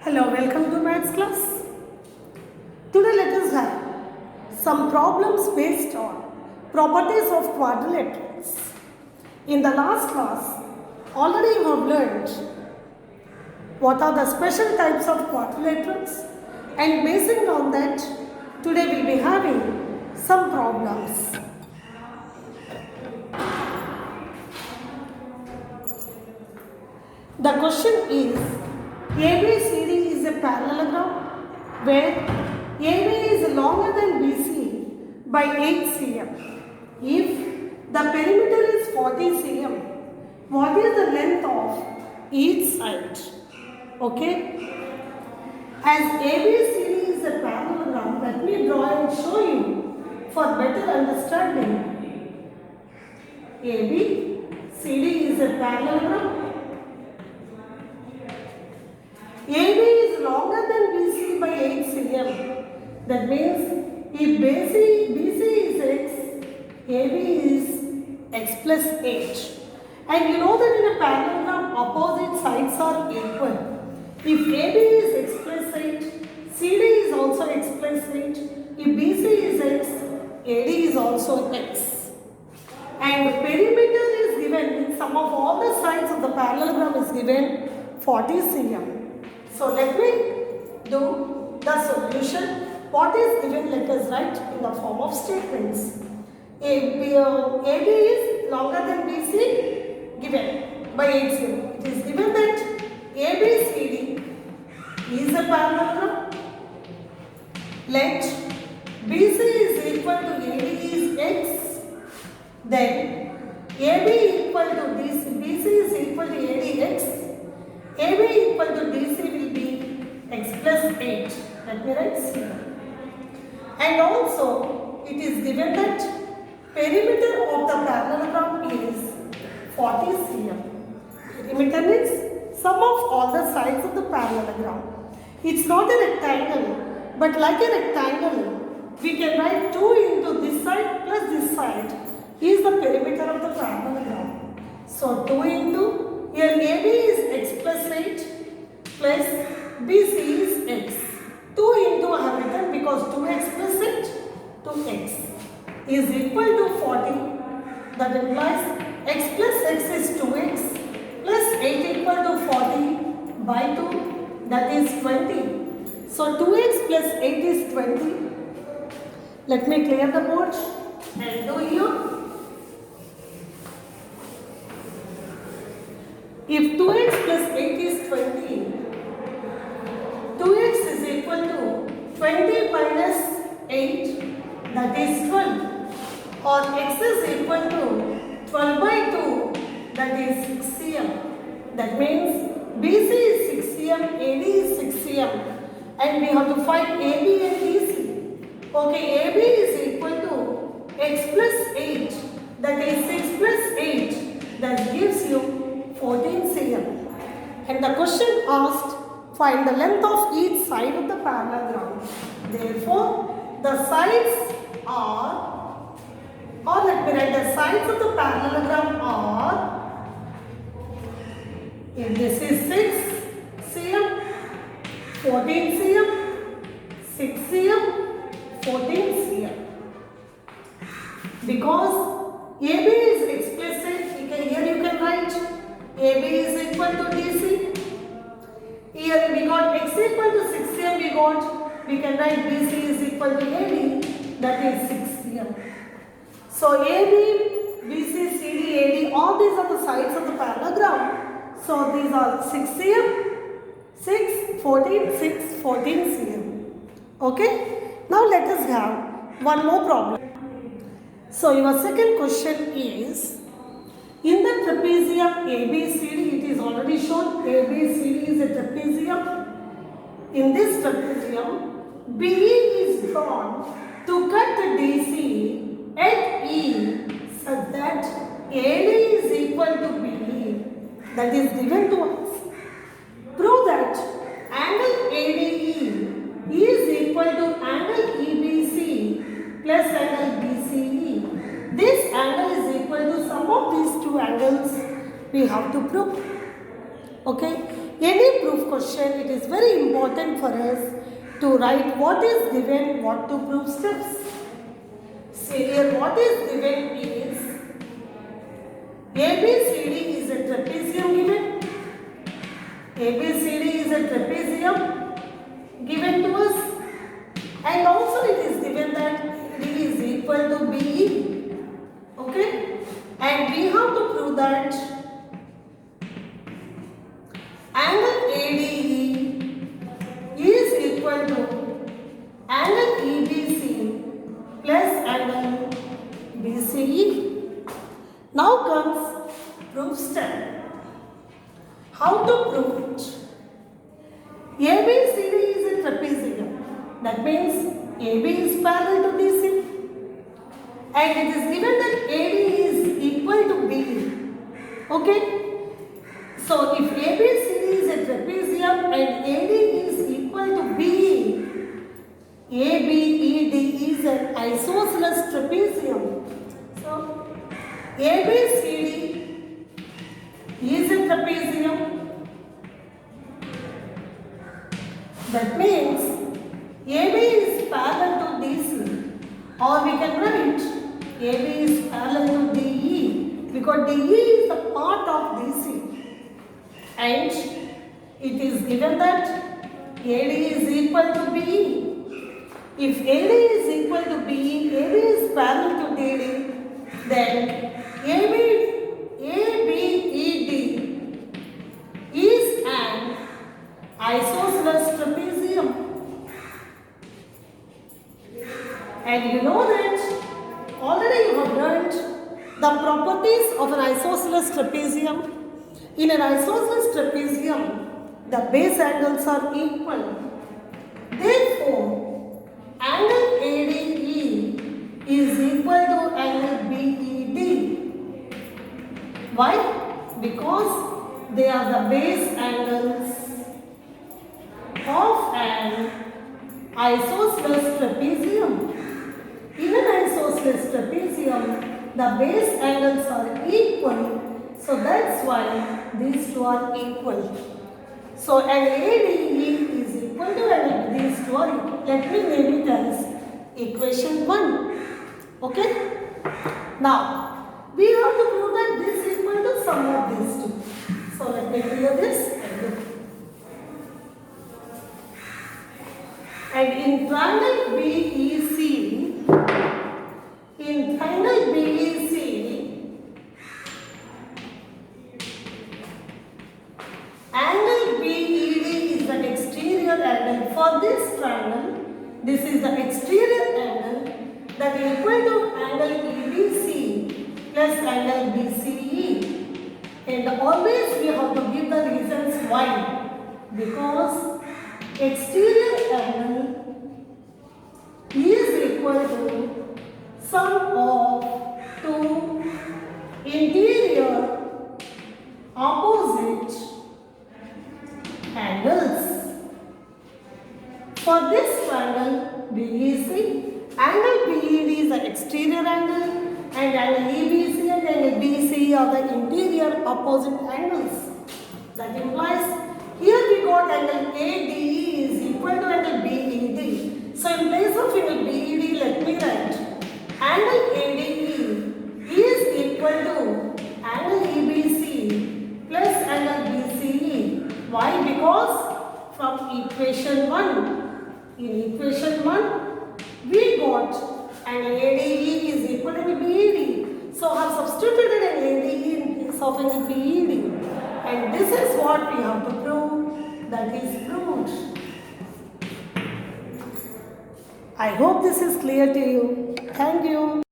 Hello, welcome to Maths class. Today let us have some problems based on properties of quadrilaterals. In the last class, already you have learned what are the special types of quadrilaterals, and basing on that, today we will be having some problems. The question is, ABCD is a parallelogram where AB is longer than BC by 8 cm. If the perimeter is 40 cm, what is the length of each side? Okay? As ABCD is a parallelogram, let me draw and show you for better understanding. ABCD is a parallelogram. AB is longer than BC by 8 cm. That means if BC is x, AB is x plus h. And you know that in a parallelogram opposite sides are equal. If AB is x plus 8, CD is also x plus 8. If BC is x, AD is also x. And perimeter is given, with sum of all the sides of the parallelogram is given 40 cm. So let me do the solution. What is given, let us write in the form of statements. AB is longer than BC, given by 8 cm. It is given that ABCD is a parallelogram. Let BC is equal to AD is x. Then AB equal to BC is equal to AD x. AB equal to DC will be x plus 8. Let me write C. And also it is given that perimeter of the parallelogram is 40 cm. Perimeter means sum of all the sides of the parallelogram. It's not a rectangle, but like a rectangle, we can write 2 into this side plus this side is the perimeter of the parallelogram. So 2 into, here AB is x plus 8 plus BC is x. 2 into I have written because 2x plus 8, 2x is equal to 40. That implies x plus x is 2x plus 8 equal to 40 by 2, that is 20. So 2x plus 8 is 20. Let me clear the board and do here. If 2x plus 8 is 20, 2x is equal to 20 minus 8, that is 12. Or x is equal to 12 by 2, that is 6 cm. That means BC is 6 cm, AD is 6 cm. And we have to find AB and BC. Okay, AB is equal to x plus 8, that is 6 plus 8, that gives you 14 cm. And the question asked, find the length of each side of the parallelogram. Therefore, the sides are, or let me write, the sides of the parallelogram are, if this is 6 cm, 14 cm, 6 cm, 14 cm. Because AB is explicit, here you can write AB is equal to DC. Here we got x equal to 6 cm, we can write BC is equal to AD, that is 6 cm. So AB, BC, CD, AD, all these are the sides of the parallelogram. So these are 6 cm, 6, 14, 6, 14 cm. Okay? Now let us have one more problem. So your second question is, in the trapezium ABCD, it is already shown ABCD is a trapezium. In this trapezium, BE is drawn to cut DC at E such that AD is equal to BE. That is given to us. Prove that angle ADE is equal to angle EBC plus angle BCE. This angle is equal to sum of these two angles we have to prove. Okay. any proof question, it is very important for us to write what is given, what to prove steps. See here, what is given is ABCD is a trapezium given. ABCD is a trapezium given to us, and also it is given that D is equal to BE. Okay, and we have to prove that angle ADE is equal to angle EBC plus angle BCE. Now comes proof step. How to prove it? ABCD is a trapezium. That means AB is parallel to BC, and it is given that AD is equal to BE. Okay? So if ABCD is a trapezium and AD is equal to BE, ABED is an isosceles trapezium. So ABCD is a trapezium. That means AB is parallel to DC, or we can write AB is parallel to DE, because DE is the part of DC, and it is given that AD is equal to BE. If AD is equal to BE, AB is parallel to DD, then ABED is an isosceles trapezium. And you know that already you have learned the properties of an isosceles trapezium. In an isosceles trapezium, the base angles are equal. Therefore, angle ADE is equal to angle BED. Why? Because they are the base angles of an isosceles trapezium. In an isosceles trapezium, the base angles are equal, so that's why these two are equal. So angle ADE is equal to angle, these two are equal. Let me name it as equation 1. Okay? Now, we have to prove that this is equal to sum of these two. So let me clear this. And in triangle BEC, angle BED is the exterior angle. For this triangle, this is the exterior angle that is equal to angle EBC plus angle BCE. And always we have to give the reasons why. Because exterior angle is equal to sum of two interior opposite angles. For this triangle BEC, angle BED is the exterior angle, and angle EBC and angle BCE are the interior opposite angles. That implies here we got angle ADE is equal to angle BED. So in place of angle BED, let me write angle ADE is equal to angle EBC plus angle BCE. Why? Because from equation 1, in equation 1, we got angle ADE is equal to angle BED. So I have substituted angle ADE in place of angle BED. And this is what we have to prove. That is proved. I hope this is clear to you. Thank you.